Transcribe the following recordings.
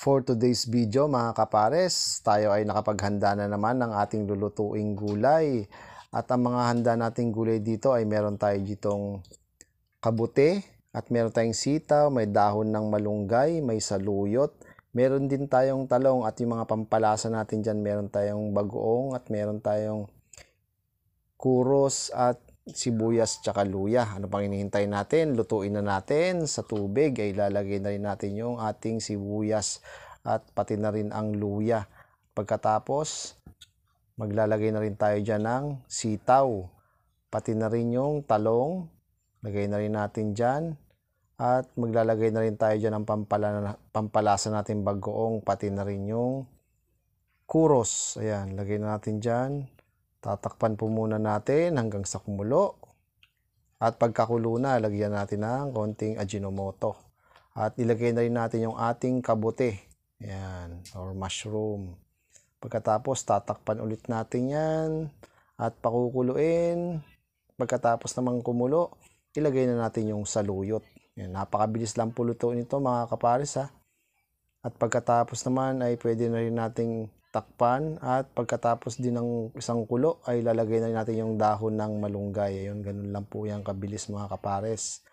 For today's video mga kapares, tayo ay nakapaghanda na naman ng ating lulutuing gulay. At ang mga handa nating gulay dito ay meron tayo ditong kabute at meron tayong sitaw, may dahon ng malunggay, may saluyot. Meron din tayong talong at yung mga pampalasa natin dyan, meron tayong bagoong at meron tayong kuros at sibuyas tsaka luya. Ano pang hinihintay natin? Lutuin na natin sa tubig. Ay ilalagay na rin natin yung ating sibuyas at pati na rin ang luya. Pagkatapos, maglalagay na rin tayo dyan ng sitaw. Pati na rin yung talong. Lagay na rin natin dyan. At maglalagay na rin tayo dyan ng pampalasa natin bagoong. Pati na rin yung kuros. Ayan, lagay na natin dyan. Tatakpan po muna natin hanggang sa kumulo. At pagkakulo na, lagyan natin ng konting Ajinomoto. At ilagay na rin natin yung ating kabute. Ayan, or mushroom. Pagkatapos, tatakpan ulit natin yan. At pakukuluin. Pagkatapos namang kumulo, ilagay na natin yung saluyot. Ayan, napakabilis lang po lutuin ito mga kapares ha. At pagkatapos naman ay pwede na rin nating takpan at pagkatapos din ng isang kulo ay lalagay na natin yung dahon ng malunggay. Ayun, ganun lang po yung kabilis mga kapares.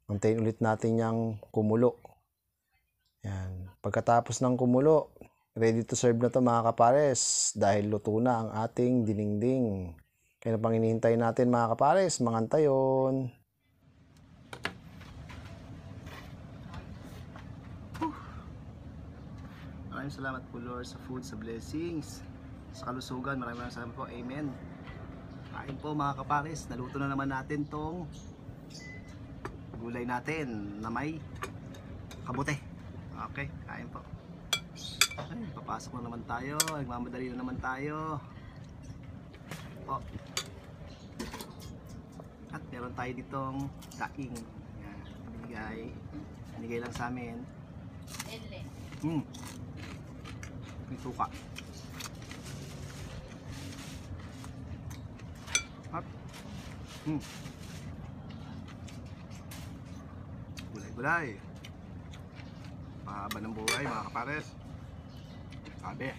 Antayin ulit natin yung kumulo. Yan. Pagkatapos ng kumulo, ready to serve na to mga kapares dahil luto na ang ating dinengdeng. Kaya na pang hinihintay natin mga kapares, mangantayon. Maraming salamat po Lord sa food, sa blessings, sa kalusugan. Maraming salamat po. Amen. Kain po mga kapares. Naluto na naman natin tong gulay natin na may kabute. Okay, kain po. Ay, papasok na naman tayo. Nagmamadali na naman tayo. Oh. At meron tayo ditong daing. Yan, binigay lang sa amin. May suka. At gulay-gulay. Mahaba ng buhay mga kapares. Sabi.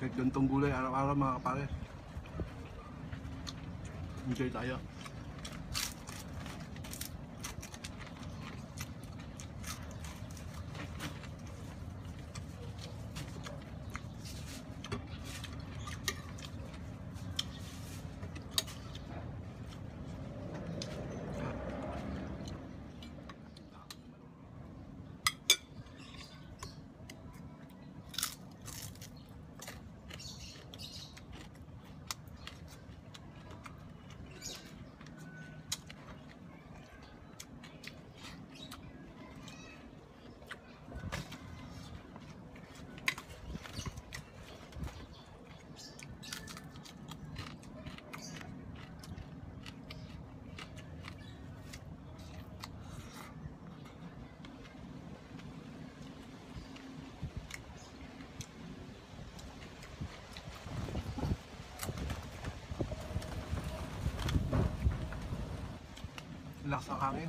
Kahit gantong gulay araw-araw mga kapares. Enjoy tayo. Lakas ang hangin.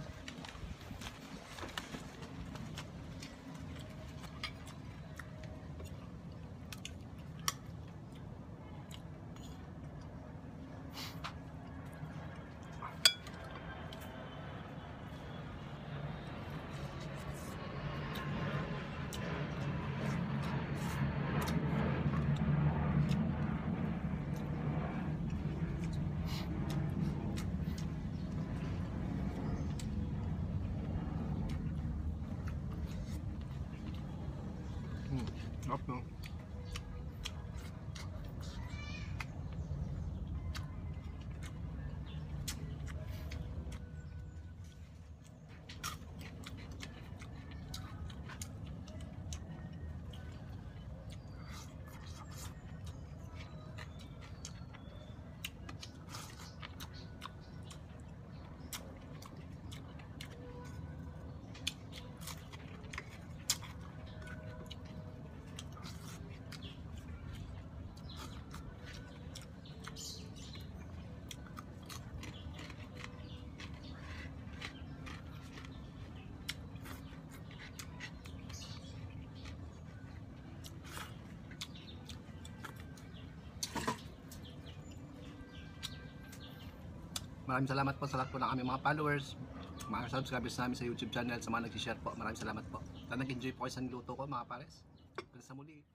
Sarap, no? Maraming salamat po sa lahat po ng aming mga followers, mga subscribers namin sa YouTube channel, sa mga nag-share po. Maraming salamat po. Sana nag-enjoy po kayo sa niluto ko mga pares. Hanggang sa muli.